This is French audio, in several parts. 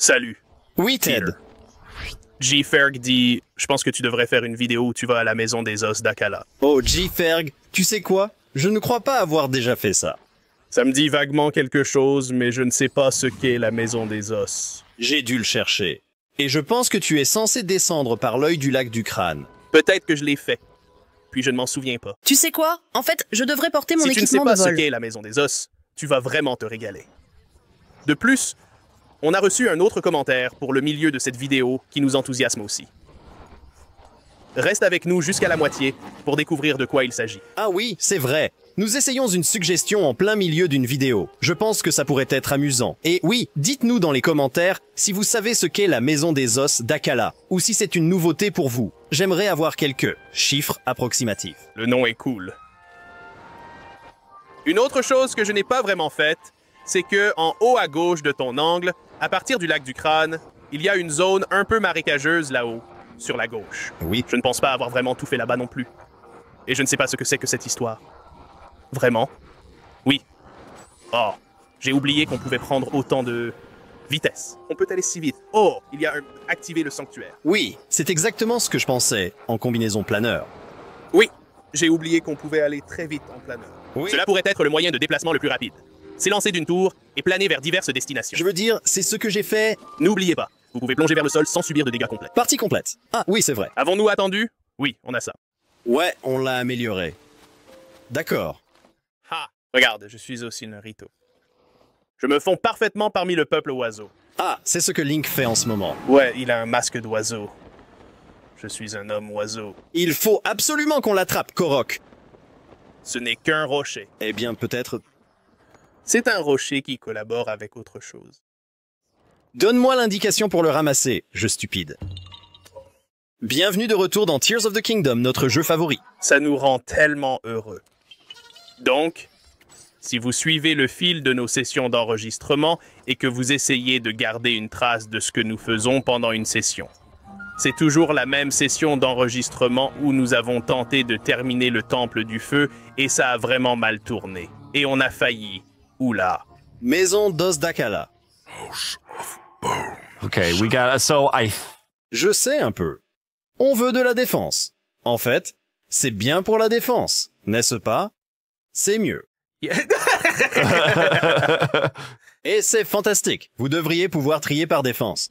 Salut. Oui, Ted. Peter. G-Ferg dit « Je pense que tu devrais faire une vidéo où tu vas à la maison des os d'Akala. Oh, G-Ferg, tu sais quoi? Je ne crois pas avoir déjà fait ça. » Ça me dit vaguement quelque chose, mais je ne sais pas ce qu'est la maison des os. J'ai dû le chercher. Et je pense que tu es censé descendre par l'œil du lac du crâne. Peut-être que je l'ai fait. Puis je ne m'en souviens pas. Tu sais quoi? En fait, je devrais porter mon Si tu ne sais équipement pas de ce vol. qu'est la maison des os, tu vas vraiment te régaler. De plus, on a reçu un autre commentaire pour le milieu de cette vidéo qui nous enthousiasme aussi. Reste avec nous jusqu'à la moitié pour découvrir de quoi il s'agit. Ah oui, c'est vrai. Nous essayons une suggestion en plein milieu d'une vidéo. Je pense que ça pourrait être amusant. Et oui, dites-nous dans les commentaires si vous savez ce qu'est la maison des os d'Akala, ou si c'est une nouveauté pour vous. J'aimerais avoir quelques chiffres approximatifs. Le nom est cool. Une autre chose que je n'ai pas vraiment faite, c'est que en haut à gauche de ton angle, à partir du lac du crâne, il y a une zone un peu marécageuse là-haut, sur la gauche. Oui. Je ne pense pas avoir vraiment tout fait là-bas non plus. Et je ne sais pas ce que c'est que cette histoire. Vraiment? Oui. Oh, j'ai oublié qu'on pouvait prendre autant de vitesse. On peut aller si vite. Oh, il y a activé le sanctuaire. Oui, c'est exactement ce que je pensais, en combinaison planeur. Oui, j'ai oublié qu'on pouvait aller très vite en planeur. Oui. Cela pourrait être le moyen de déplacement le plus rapide. S'élancer d'une tour et planer vers diverses destinations. Je veux dire, c'est ce que j'ai fait. N'oubliez pas, vous pouvez plonger vers le sol sans subir de dégâts complets. Partie complète. Ah oui, c'est vrai. Avons-nous attendu? Oui, on a ça. Ouais, on l'a amélioré. D'accord. Ha! Regarde, je suis aussi Narito. Je me fonds parfaitement parmi le peuple oiseau. Ah, c'est ce que Link fait en ce moment. Ouais, il a un masque d'oiseau. Je suis un homme oiseau. Il faut absolument qu'on l'attrape, Korok. Ce n'est qu'un rocher. Eh bien, peut-être... C'est un rocher qui collabore avec autre chose. Donne-moi l'indication pour le ramasser, je stupide. Bienvenue de retour dans Tears of the Kingdom, notre jeu favori. Ça nous rend tellement heureux. Donc, si vous suivez le fil de nos sessions d'enregistrement et que vous essayez de garder une trace de ce que nous faisons pendant une session, c'est toujours la même session d'enregistrement où nous avons tenté de terminer le Temple du Feu et ça a vraiment mal tourné. Et on a failli. Oula. Maison d'os d'Akala. Okay, we got so I Je sais un peu. On veut de la défense. En fait, c'est bien pour la défense, n'est-ce pas? C'est mieux. Et c'est fantastique. Vous devriez pouvoir trier par défense.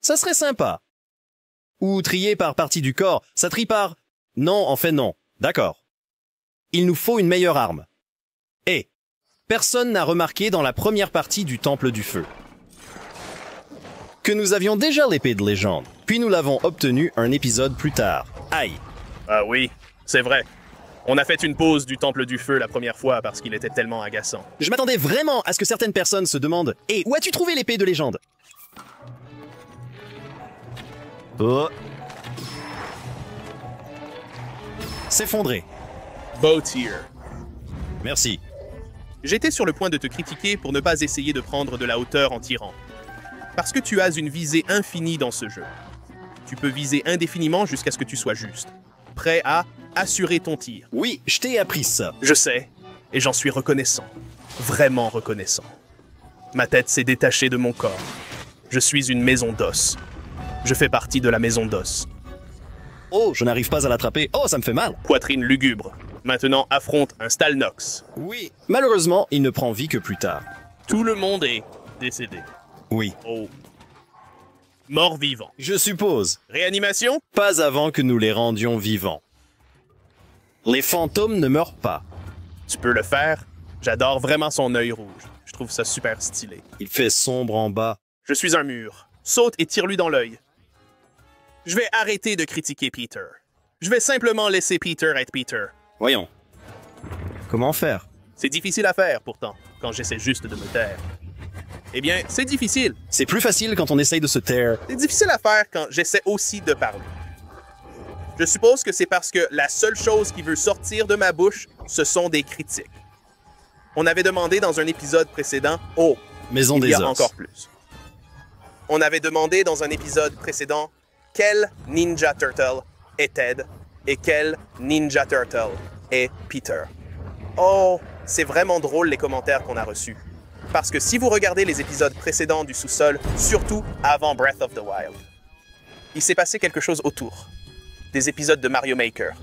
Ça serait sympa. Ou trier par partie du corps. Ça trie par... Non, en fait non. D'accord. Il nous faut une meilleure arme. Et personne n'a remarqué dans la première partie du Temple du Feu que nous avions déjà l'épée de légende, puis nous l'avons obtenue un épisode plus tard. Aïe. Ah oui, c'est vrai. On a fait une pause du Temple du Feu la première fois parce qu'il était tellement agaçant. Je m'attendais vraiment à ce que certaines personnes se demandent « Et où as-tu trouvé l'épée de légende ?» S'effondrer. Bow tier. Merci. J'étais sur le point de te critiquer pour ne pas essayer de prendre de la hauteur en tirant. Parce que tu as une visée infinie dans ce jeu. Tu peux viser indéfiniment jusqu'à ce que tu sois juste. Prêt à assurer ton tir. Oui, je t'ai appris ça. Je sais, et j'en suis reconnaissant. Vraiment reconnaissant. Ma tête s'est détachée de mon corps. Je suis une maison d'os. Je fais partie de la maison d'os. Oh, je n'arrive pas à l'attraper. Oh, ça me fait mal. Poitrine lugubre. Maintenant affronte un Stalnox. Oui. Malheureusement, il ne prend vie que plus tard. Tout le monde est décédé. Oui. Oh. Mort-vivant. Je suppose. Réanimation? Pas avant que nous les rendions vivants. Les fantômes ne meurent pas. Tu peux le faire. J'adore vraiment son œil rouge. Je trouve ça super stylé. Il fait sombre en bas. Je suis un mur. Saute et tire-lui dans l'œil. Je vais arrêter de critiquer Peter. Je vais simplement laisser Peter être Peter. Voyons. Comment faire? C'est difficile à faire, pourtant, quand j'essaie juste de me taire. Eh bien, c'est difficile. C'est plus facile quand on essaye de se taire. C'est difficile à faire quand j'essaie aussi de parler. Je suppose que c'est parce que la seule chose qui veut sortir de ma bouche, ce sont des critiques. On avait demandé dans un épisode précédent, oh, Maison il des y a os. encore plus. On avait demandé dans un épisode précédent quel Ninja Turtle est Ted et quel Ninja Turtle est Peter. Oh, c'est vraiment drôle les commentaires qu'on a reçus. Parce que si vous regardez les épisodes précédents du sous-sol, surtout avant Breath of the Wild, il s'est passé quelque chose autour des épisodes de Mario Maker,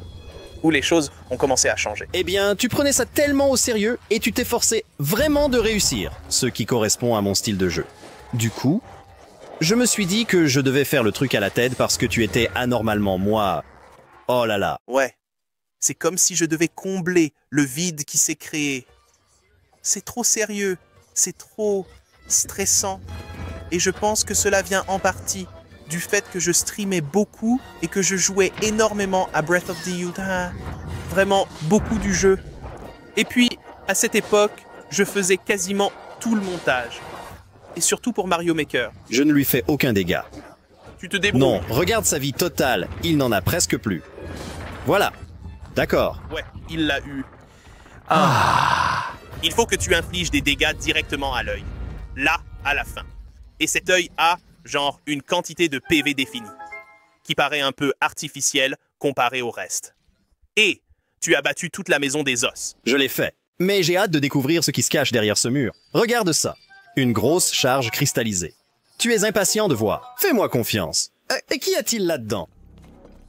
où les choses ont commencé à changer. Eh bien, tu prenais ça tellement au sérieux et tu t'es forcé vraiment de réussir, ce qui correspond à mon style de jeu. Du coup, je me suis dit que je devais faire le truc à la tête parce que tu étais anormalement moi. Oh là là. Ouais, c'est comme si je devais combler le vide qui s'est créé. C'est trop sérieux, c'est trop stressant. Et je pense que cela vient en partie du fait que je streamais beaucoup et que je jouais énormément à Breath of the Wild. Vraiment beaucoup du jeu. Et puis, à cette époque, je faisais quasiment tout le montage. Et surtout pour Mario Maker. Je ne lui fais aucun dégât. Tu te débrouilles. Non, regarde sa vie totale, il n'en a presque plus. Voilà. D'accord. Ouais, il l'a eu. Il faut que tu infliges des dégâts directement à l'œil. Là, à la fin. Et cet œil a, genre, une quantité de PV définie, qui paraît un peu artificielle comparée au reste. Et tu as battu toute la maison des os. Je l'ai fait. Mais j'ai hâte de découvrir ce qui se cache derrière ce mur. Regarde ça. Une grosse charge cristallisée. Tu es impatient de voir. Fais-moi confiance. Et qu'y a-t-il là-dedans?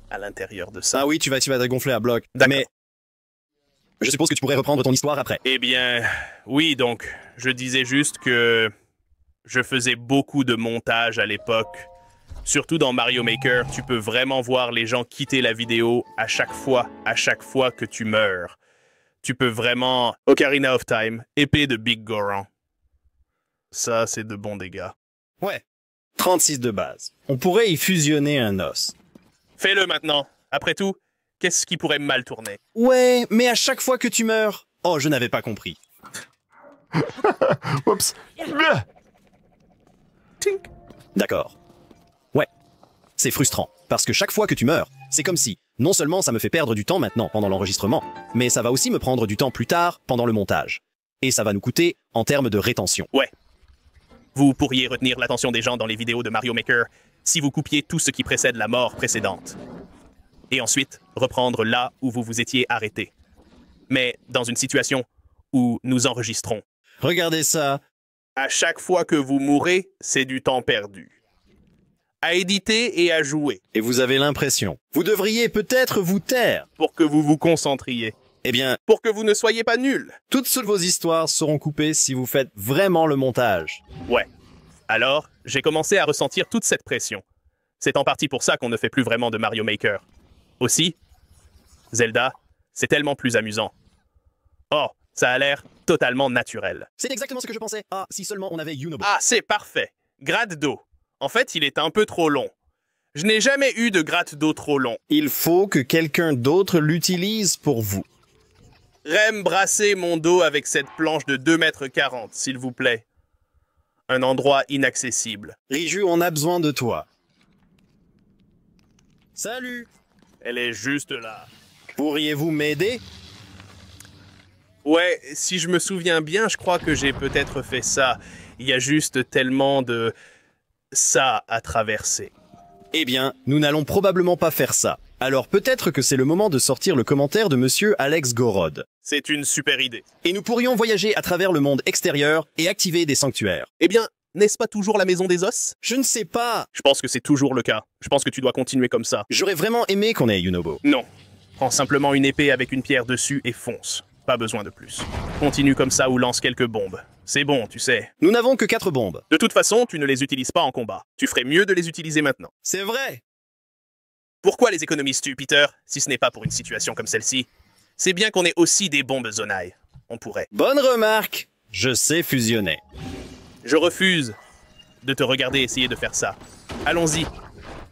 À l'intérieur de ça. Ah oui, tu vas te gonfler à bloc. D'accord. Mais je suppose que tu pourrais reprendre ton histoire après. Eh bien, oui, donc, je disais juste que je faisais beaucoup de montage à l'époque. Surtout dans Mario Maker, tu peux vraiment voir les gens quitter la vidéo à chaque fois que tu meurs. Tu peux vraiment... Ocarina of Time, épée de Big Goron. Ça, c'est de bons dégâts. Ouais. 36 de base. On pourrait y fusionner un os. Fais-le maintenant. Après tout, qu'est-ce qui pourrait mal tourner? Ouais, mais à chaque fois que tu meurs... Oh, je n'avais pas compris. Oups. Tink. D'accord. Ouais. C'est frustrant, parce que chaque fois que tu meurs, c'est comme si, non seulement ça me fait perdre du temps maintenant pendant l'enregistrement, mais ça va aussi me prendre du temps plus tard pendant le montage. Et ça va nous coûter en termes de rétention. Ouais. Vous pourriez retenir l'attention des gens dans les vidéos de Mario Maker si vous coupiez tout ce qui précède la mort précédente. Et ensuite, reprendre là où vous vous étiez arrêté. Mais dans une situation où nous enregistrons. Regardez ça. À chaque fois que vous mourrez, c'est du temps perdu. À éditer et à jouer. Et vous avez l'impression. Vous devriez peut-être vous taire. Pour que vous vous concentriez. Eh bien, Pour que vous ne soyez pas nuls. toutes vos histoires seront coupées si vous faites vraiment le montage. Ouais. Alors, j'ai commencé à ressentir toute cette pression. C'est en partie pour ça qu'on ne fait plus vraiment de Mario Maker. Aussi, Zelda, c'est tellement plus amusant. Oh, ça a l'air totalement naturel. C'est exactement ce que je pensais. Ah, si seulement on avait Yunobo. Ah, c'est parfait. Gratte d'eau. En fait, il est un peu trop long. Je n'ai jamais eu de gratte d'eau trop long. Il faut que quelqu'un d'autre l'utilise pour vous. Rembrassez mon dos avec cette planche de 2,40 m, s'il vous plaît. Un endroit inaccessible. Riju, on a besoin de toi. Salut. Elle est juste là. Pourriez-vous m'aider? Ouais, si je me souviens bien, je crois que j'ai peut-être fait ça. Il y a juste tellement de... ça à traverser. Eh bien, nous n'allons probablement pas faire ça. Alors peut-être que c'est le moment de sortir le commentaire de monsieur Alex Gorod. C'est une super idée. Et nous pourrions voyager à travers le monde extérieur et activer des sanctuaires. Eh bien, n'est-ce pas toujours la maison des os? Je ne sais pas. Je pense que c'est toujours le cas. Je pense que tu dois continuer comme ça. J'aurais vraiment aimé qu'on ait Yunobo. Non. Prends simplement une épée avec une pierre dessus et fonce. Pas besoin de plus. Continue comme ça ou lance quelques bombes. C'est bon, tu sais. Nous n'avons que 4 bombes. De toute façon, tu ne les utilises pas en combat. Tu ferais mieux de les utiliser maintenant. C'est vrai. Pourquoi les économises-tu, Peter, si ce n'est pas pour une situation comme celle-ci? C'est bien qu'on ait aussi des bombes Zonai. On pourrait. Bonne remarque. Je sais fusionner. Je refuse de te regarder essayer de faire ça. Allons-y.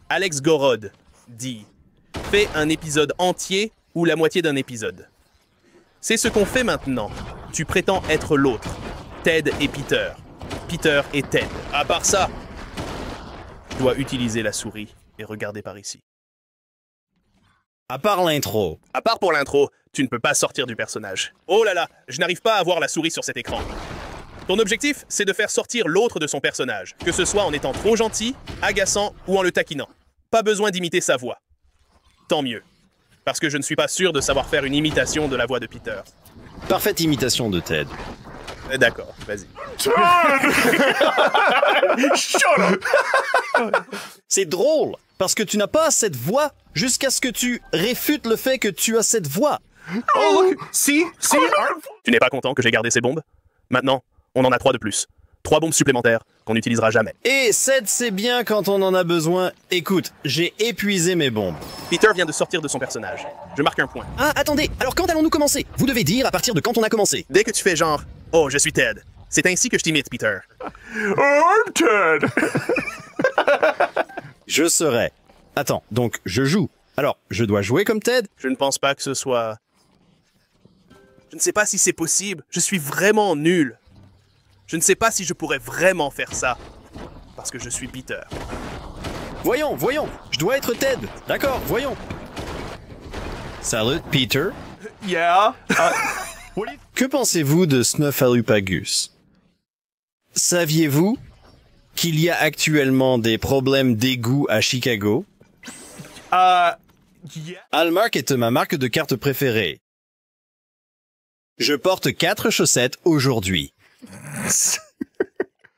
Alex Gorod dit « Fais un épisode entier ou la moitié d'un épisode. » C'est ce qu'on fait maintenant. Tu prétends être l'autre. Ted et Peter. Peter et Ted. À part ça, je dois utiliser la souris et regarder par ici. À part l'intro. À part pour l'intro, tu ne peux pas sortir du personnage. Oh là là, je n'arrive pas à voir la souris sur cet écran. Ton objectif, c'est de faire sortir l'autre de son personnage, que ce soit en étant trop gentil, agaçant ou en le taquinant. Pas besoin d'imiter sa voix. Tant mieux. Parce que je ne suis pas sûr de savoir faire une imitation de la voix de Peter. Parfaite imitation de Ted. D'accord, vas-y. C'est drôle, parce que tu n'as pas cette voix jusqu'à ce que tu réfutes le fait que tu as cette voix. Oh, look! See? Tu n'es pas content que j'ai gardé ces bombes? Maintenant, on en a 3 de plus. 3 bombes supplémentaires qu'on n'utilisera jamais. Et Ced, c'est bien quand on en a besoin. Écoute, j'ai épuisé mes bombes. Peter vient de sortir de son personnage. Je marque un point. Ah, attendez, alors quand allons-nous commencer? Vous devez dire à partir de quand on a commencé. Dès que tu fais genre « Oh, je suis Ted », c'est ainsi que je t'imite, Peter. Oh, I'm Ted! Je serai. Attends, donc je joue. Alors, je dois jouer comme Ted? Je ne pense pas que ce soit... Je ne sais pas si c'est possible. Je suis vraiment nul. Je ne sais pas si je pourrais vraiment faire ça. Parce que je suis Peter. Voyons, je dois être Ted. D'accord, voyons. Salut, Peter. Yeah? Que pensez-vous de Snuffleupagus? Saviez-vous qu'il y a actuellement des problèmes d'égout à Chicago? Yeah. Hallmark est ma marque de carte préférée. Je porte 4 chaussettes aujourd'hui.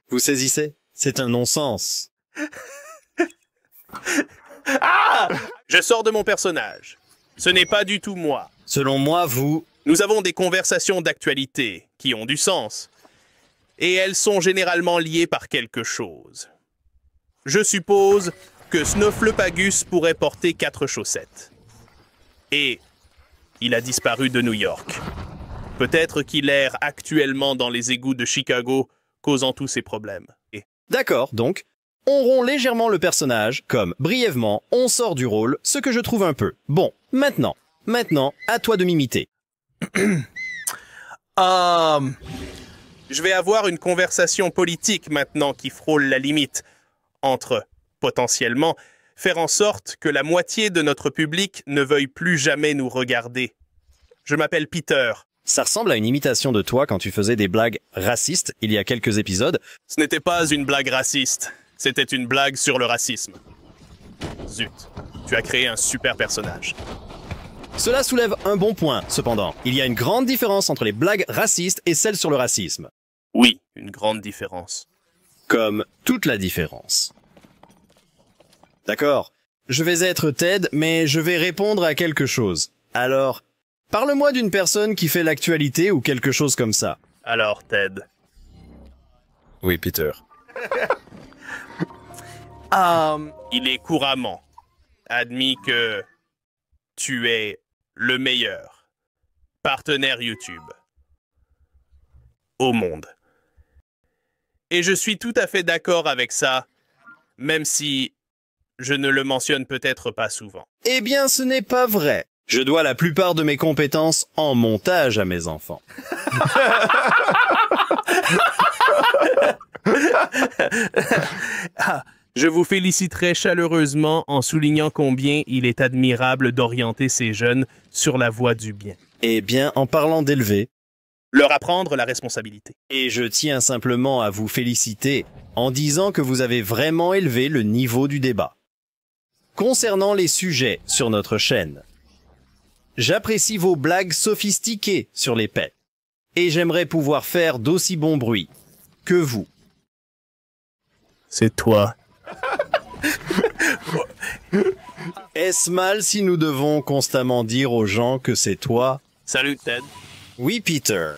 Vous saisissez? C'est un non-sens. Je sors de mon personnage. Ce n'est pas du tout moi. Selon moi, vous... Nous avons des conversations d'actualité qui ont du sens. Et elles sont généralement liées par quelque chose. Je suppose que Snuffleupagus pourrait porter 4 chaussettes. Et il a disparu de New York. Peut-être qu'il erre actuellement dans les égouts de Chicago, causant tous ces problèmes. Et D'accord, donc, on rompt légèrement le personnage, comme, brièvement, on sort du rôle, ce que je trouve un peu. Bon, maintenant, à toi de m'imiter. je vais avoir une conversation politique maintenant qui frôle la limite entre, potentiellement, faire en sorte que la moitié de notre public ne veuille plus jamais nous regarder. Je m'appelle Peter. Ça ressemble à une imitation de toi quand tu faisais des blagues racistes il y a quelques épisodes. Ce n'était pas une blague raciste. C'était une blague sur le racisme. Zut, tu as créé un super personnage. Cela soulève un bon point, cependant. Il y a une grande différence entre les blagues racistes et celles sur le racisme. Oui, une grande différence. Comme toute la différence. D'accord. Je vais être Ted, mais je vais répondre à quelque chose. Alors, parle-moi d'une personne qui fait l'actualité ou quelque chose comme ça. Alors, Ted. Oui, Peter. Il est couramment admis que tu es le meilleur partenaire YouTube au monde. Et je suis tout à fait d'accord avec ça, même si je ne le mentionne peut-être pas souvent. Eh bien, ce n'est pas vrai. Je dois la plupart de mes compétences en montage à mes enfants. Je vous féliciterai chaleureusement en soulignant combien il est admirable d'orienter ces jeunes sur la voie du bien. Eh bien, en parlant d'élever, Leur apprendre la responsabilité. et je tiens simplement à vous féliciter en disant que vous avez vraiment élevé le niveau du débat. Concernant les sujets sur notre chaîne, j'apprécie vos blagues sophistiquées sur les pets, et j'aimerais pouvoir faire d'aussi bons bruits que vous. C'est toi. Est-ce mal si nous devons constamment dire aux gens que c'est toi? Salut, Ted. Oui, Peter.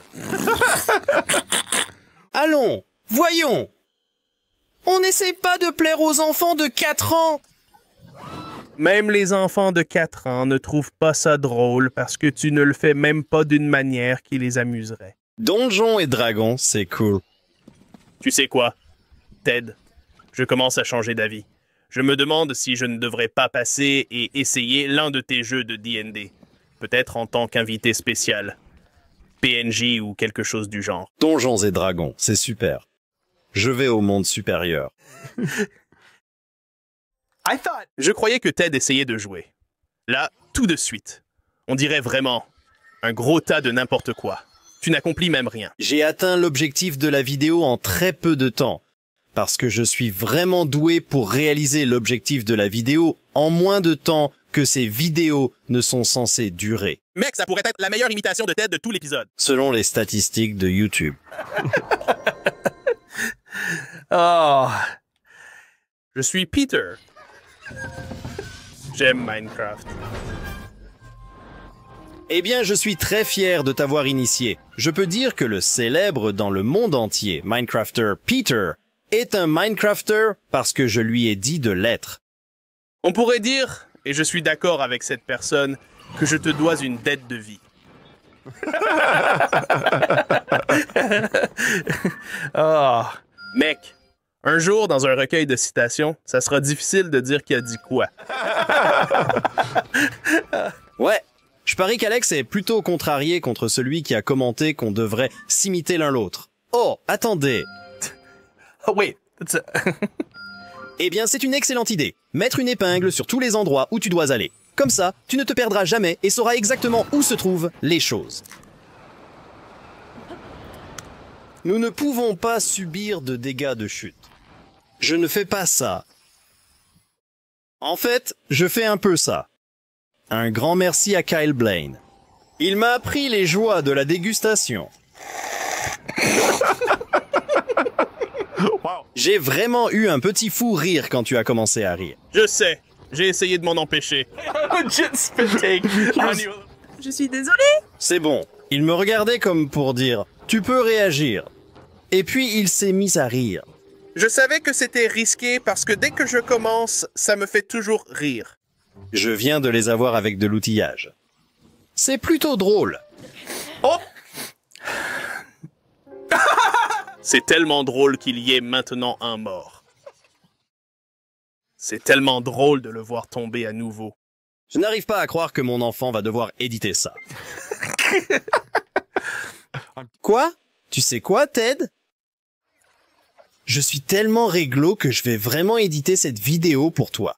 Allons, voyons. On n'essaie pas de plaire aux enfants de 4 ans. Même les enfants de 4 ans ne trouvent pas ça drôle parce que tu ne le fais même pas d'une manière qui les amuserait. Donjons et Dragons, c'est cool. Tu sais quoi, Ted? Je commence à changer d'avis. Je me demande si je ne devrais pas passer et essayer l'un de tes jeux de D&D. Peut-être en tant qu'invité spécial. PNJ ou quelque chose du genre. Donjons et Dragons, c'est super. Je vais au monde supérieur. Je croyais que Ted essayait de jouer. Là, tout de suite. On dirait vraiment un gros tas de n'importe quoi. Tu n'accomplis même rien. J'ai atteint l'objectif de la vidéo en très peu de temps. Parce que je suis vraiment doué pour réaliser l'objectif de la vidéo en moins de temps que ces vidéos ne sont censées durer. Mec, ça pourrait être la meilleure imitation de Ted de tout l'épisode. Selon les statistiques de YouTube. Oh. Je suis Peter. J'aime Minecraft. Eh bien, je suis très fier de t'avoir initié. Je peux dire que le célèbre dans le monde entier Minecrafter Peter est un Minecrafter parce que je lui ai dit de l'être. On pourrait dire, et je suis d'accord avec cette personne, que je te dois une dette de vie. Oh. Mec, un jour, dans un recueil de citations, ça sera difficile de dire qui a dit quoi. Ouais, je parie qu'Alex est plutôt contrarié contre celui qui a commenté qu'on devrait s'imiter l'un l'autre. Oh, attendez. Oh, wait. That's a... Eh bien, c'est une excellente idée. Mettre une épingle sur tous les endroits où tu dois aller. Comme ça, tu ne te perdras jamais et sauras exactement où se trouvent les choses. Nous ne pouvons pas subir de dégâts de chute. Je ne fais pas ça. En fait, je fais un peu ça. Un grand merci à Kyle Blaine. Il m'a appris les joies de la dégustation. Wow. J'ai vraiment eu un petit fou rire quand tu as commencé à rire. Je sais, j'ai essayé de m'en empêcher. Legit spit take. On you. Je suis désolée. C'est bon. Il me regardait comme pour dire « Tu peux réagir ». Et puis il s'est mis à rire. Je savais que c'était risqué parce que dès que je commence, ça me fait toujours rire. Je viens de les avoir avec de l'outillage. C'est plutôt drôle. Oh. C'est tellement drôle qu'il y ait maintenant un mort. C'est tellement drôle de le voir tomber à nouveau. Je n'arrive pas à croire que mon enfant va devoir éditer ça. Quoi? Tu sais quoi, Ted? Je suis tellement réglo que je vais vraiment éditer cette vidéo pour toi.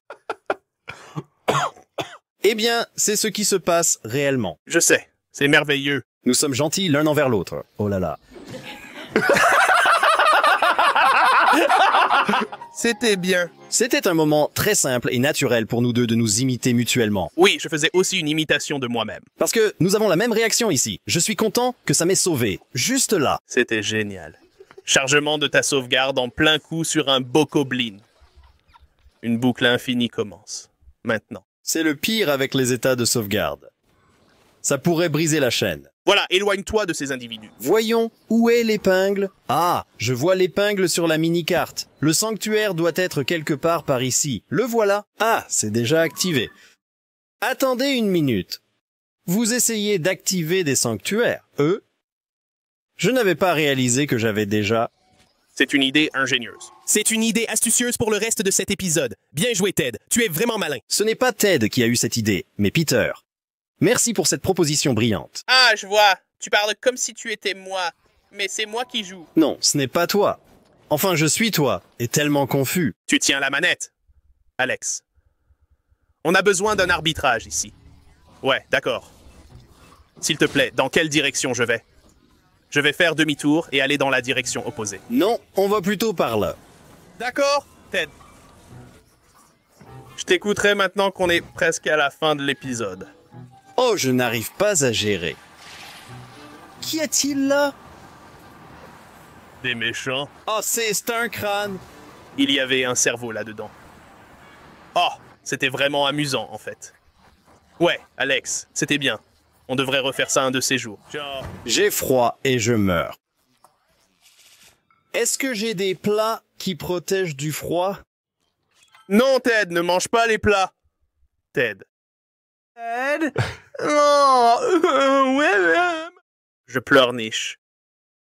Eh bien, c'est ce qui se passe réellement. Je sais, c'est merveilleux. Nous sommes gentils l'un envers l'autre. Oh là là. C'était bien. C'était un moment très simple et naturel pour nous deux de nous imiter mutuellement. Oui, je faisais aussi une imitation de moi-même. Parce que nous avons la même réaction ici. Je suis content que ça m'ait sauvé. Juste là. C'était génial. Chargement de ta sauvegarde en plein coup sur un bokoblin. Une boucle infinie commence. Maintenant. C'est le pire avec les états de sauvegarde. Ça pourrait briser la chaîne. Voilà, éloigne-toi de ces individus. Voyons, où est l'épingle? Ah, je vois l'épingle sur la mini-carte. Le sanctuaire doit être quelque part par ici. Le voilà. Ah, c'est déjà activé. Attendez une minute. Vous essayez d'activer des sanctuaires, Je n'avais pas réalisé que j'avais déjà... C'est une idée ingénieuse. C'est une idée astucieuse pour le reste de cet épisode. Bien joué, Ted. Tu es vraiment malin. Ce n'est pas Ted qui a eu cette idée, mais Peter. Merci pour cette proposition brillante. Ah, je vois. Tu parles comme si tu étais moi. Mais c'est moi qui joue. Non, ce n'est pas toi. Enfin, je suis toi, et tellement confus. Tu tiens la manette. Alex. On a besoin d'un arbitrage ici. Ouais, d'accord. S'il te plaît, dans quelle direction je vais? Je vais faire demi-tour et aller dans la direction opposée. Non, on va plutôt par là. D'accord, Ted. Je t'écouterai maintenant qu'on est presque à la fin de l'épisode. Oh, je n'arrive pas à gérer. Qu'y a-t-il là? Des méchants. Oh, c'est un crâne. Il y avait un cerveau là-dedans. Oh, c'était vraiment amusant, en fait. Ouais, Alex, c'était bien. On devrait refaire ça un de ces jours. Genre... J'ai froid et je meurs. Est-ce que j'ai des plats qui protègent du froid? Non, Ted, ne mange pas les plats. Ted. Ted? Oh, Willem. Je pleurniche.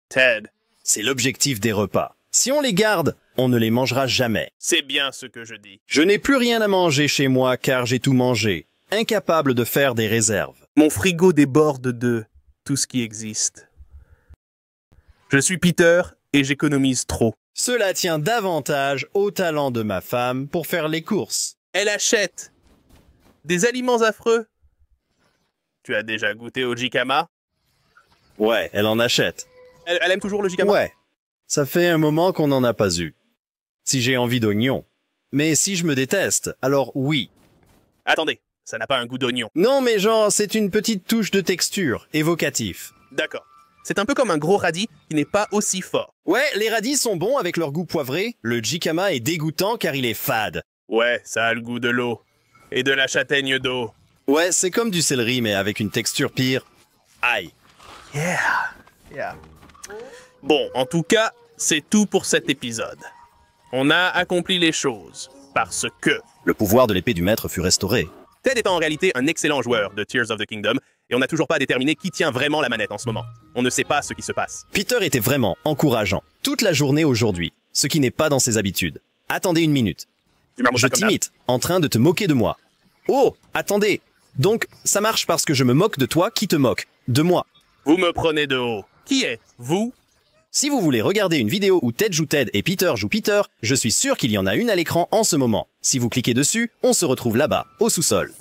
Ted. C'est l'objectif des repas. Si on les garde, on ne les mangera jamais. C'est bien ce que je dis. Je n'ai plus rien à manger chez moi car j'ai tout mangé. Incapable de faire des réserves. Mon frigo déborde de tout ce qui existe. Je suis Peter et j'économise trop. Cela tient davantage au talent de ma femme pour faire les courses. Elle achète des aliments affreux. Tu as déjà goûté au jicama? Ouais, elle en achète. Elle aime toujours le jicama? Ouais. Ça fait un moment qu'on n'en a pas eu. Si j'ai envie d'oignons. Mais si je me déteste, alors oui. Attendez, Ça n'a pas un goût d'oignon. Non, mais genre, c'est une petite touche de texture, évocatif. D'accord. C'est un peu comme un gros radis qui n'est pas aussi fort. Ouais, les radis sont bons avec leur goût poivré. Le jicama est dégoûtant car il est fade. Ouais, ça a le goût de l'eau. Et de la châtaigne d'eau. Ouais, c'est comme du céleri mais avec une texture pire. Aïe. Yeah. Bon, en tout cas, c'est tout pour cet épisode. On a accompli les choses. Parce que Le pouvoir de l'épée du maître fut restauré. Ted est en réalité un excellent joueur de Tears of the Kingdom, et on n'a toujours pas déterminé qui tient vraiment la manette en ce moment. On ne sait pas ce qui se passe. Peter était vraiment encourageant toute la journée aujourd'hui, ce qui n'est pas dans ses habitudes. Attendez une minute. Je t'imite, en train de te moquer de moi. Oh, attendez. Donc, ça marche parce que je me moque de toi qui te moque. De moi. Vous me prenez de haut. Qui est vous? Si vous voulez regarder une vidéo où Ted joue Ted et Peter joue Peter, je suis sûr qu'il y en a une à l'écran en ce moment. Si vous cliquez dessus, on se retrouve là-bas, au sous-sol.